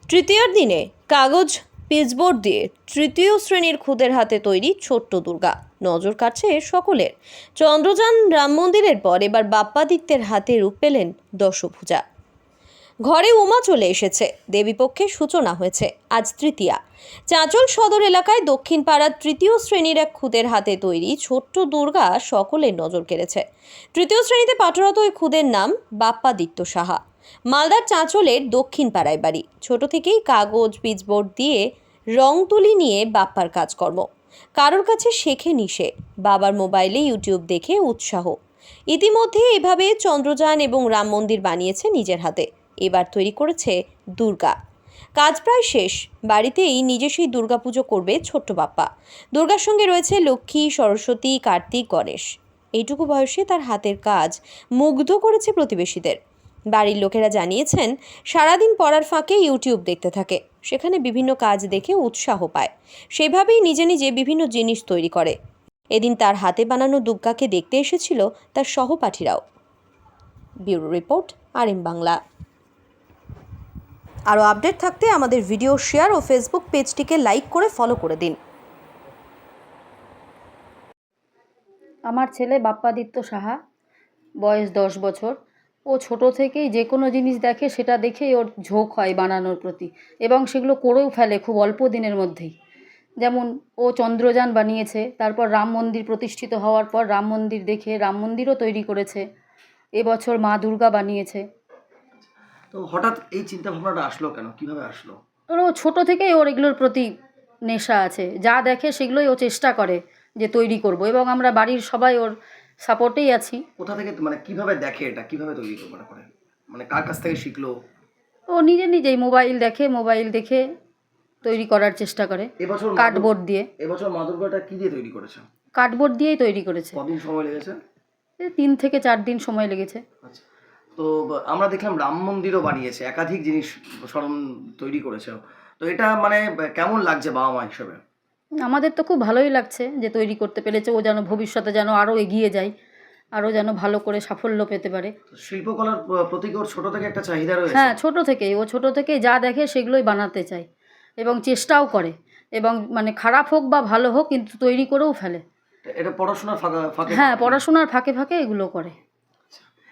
তৃতীয়ার দিনে কাগজ পিচবোর্ড দিয়ে তৃতীয় শ্রেণীর খুদের হাতে তৈরি ছোট্ট দুর্গা নজর কাটছে সকলের। চন্দ্রযান রাম মন্দিরের পর এবার বাপ্পাদিত্যের হাতে রূপ পেলেন দশভুজা। ঘরে উমা চলে এসেছে, দেবীপক্ষের সূচনা হয়েছে আজ তৃতীয়া। চাঁচল সদর এলাকায় দক্ষিণ পাড়ার তৃতীয় শ্রেণীর এক খুদের হাতে তৈরি ছোট্ট দুর্গা সকলের নজর কেড়েছে। তৃতীয় শ্রেণীতে পাঠরত ওই খুদের নাম বাপ্পাদিত্য সাহা। মালদার চাঁচলের দক্ষিণ পাড়ায় বাড়ি। ছোট থেকেই কাগজ পিচবোর্ড দিয়ে রং তুলি নিয়ে বাপ্পার কাজকর্ম। কারোর কাছে শেখেনি সে, বাবার মোবাইলে ইউটিউব দেখে উৎসাহ। ইতিমধ্যে এভাবে চন্দ্রযান এবং রাম মন্দির বানিয়েছে নিজের হাতে। এবার তৈরি করেছে দুর্গা। কাজ প্রায় শেষ, বাড়িতেই নিজে সেই দুর্গাপুজো করবে ছোট্ট বাপ্পা। দুর্গার সঙ্গে রয়েছে লক্ষ্মী, সরস্বতী, কার্তিক, গণেশ। এইটুকু বয়সে তার হাতের কাজ মুগ্ধ করেছে প্রতিবেশীদের। বাড়ির লোকেরা জানিয়েছেন, সারাদিন পড়ার ফাঁকে ইউটিউব দেখতে থাকে, সেখানে বিভিন্ন কাজ দেখে উৎসাহ পায়, সেভাবেই নিজে নিজে বিভিন্ন জিনিস তৈরি করে। এদিন তার হাতে বানানো দুর্গাকে দেখতে এসেছিল তার সহপাঠীরাও। Bureau report, RM Bangla. আরও আপডেট থাকতে আমাদের ভিডিও শেয়ার ও ফেসবুক পেজটিকে লাইক করে ফলো করে দিন। আমার ছেলে বাপ্পাদিত্য সাহা, বয়স 10 বছর। ও ছোট থেকেই যে কোনো জিনিস দেখে সেটা দেখেই ওর ঝোঁক হয় বানানোর প্রতি, এবং সেগুলো করেও ফেলে খুব অল্প দিনের মধ্যেই। যেমন ও চন্দ্রযান বানিয়েছে, তারপর রাম মন্দির প্রতিষ্ঠিত হওয়ার পর রাম মন্দির দেখে রাম মন্দিরও তৈরি করেছে। এবছর মা দুর্গা বানিয়েছে। তো হঠাৎ এই চিন্তা ভাবনাটা আসলো কেন, কিভাবে আসলো? ও ছোট থেকেই ওর এগুলোর প্রতি নেশা আছে, যা দেখে সেগুলোই ও চেষ্টা করে যে তৈরি করব, এবং আমরা বাড়ির সবাই ওর সাপোর্টেই আছি। কোথা থেকে মানে কিভাবে দেখে এটা, কিভাবে তৈরি করে, মানে কার কাছ থেকে শিখলো? ও নিজেই মোবাইল দেখে তৈরি করার চেষ্টা করে। এবছর কার্ডবোর্ড দিয়ে। এবছর মা দুর্গাটা কি দিয়ে তৈরি করেছে? কার্ডবোর্ড দিয়েই তৈরি করেছে। কদিন সময় লেগেছে? 3 থেকে 4 দিন সময় লেগেছে। আচ্ছা, তো আমরা দেখলাম রাম মন্দিরও বানিয়েছে, একাধিক জিনিস সরঞ্জাম তৈরি করেছে। তো এটা মানে কেমন লাগছে বাবা মা হিসেবে? আমাদের তো খুব ভালোই লাগছে যে তৈরি করতে পেরেছে। ও যেন ভবিষ্যতে যেন আরও এগিয়ে যায়, আরও যেন ভালো করে সাফল্য পেতে পারে। শিল্পকলার প্রতি ওর ছোট থেকে একটা চাহিদা রয়েছে। হ্যাঁ, ও ছোট থেকেই যা দেখে সেগুলোই বানাতে চায় এবং চেষ্টাও করে, এবং মানে খারাপ হোক বা ভালো হোক কিন্তু তৈরি করেও ফেলে। এটা পড়াশোনার ফাঁকে? হ্যাঁ, পড়াশোনার ফাঁকে এগুলো করে।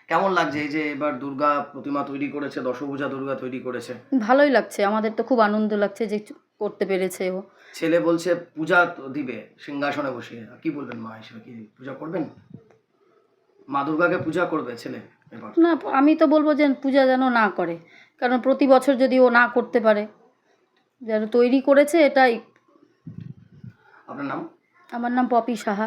কেমন লাগছে এই যে এবার দুর্গা প্রতিমা তৈরি করেছে, দশভুজা দুর্গা তৈরি করেছে? ভালোই লাগছে, আমাদের তো খুব আনন্দ লাগছে যে করতে পেরেছে ও। ছেলে বলছে পূজা দিবে সিংহাসনে বসে, কি বলবেন মা হিসেবে, কি পূজা করবেন? মা দুর্গাকে পূজা করবে ছেলে এবার? না, আমি তো বলবো যে পূজা যেন না করে, কারণ প্রতি বছর যদি ও না করতে পারে, যেন তৈরি করেছে এটাই। আপনার নাম? আমার নাম পপি সাহা।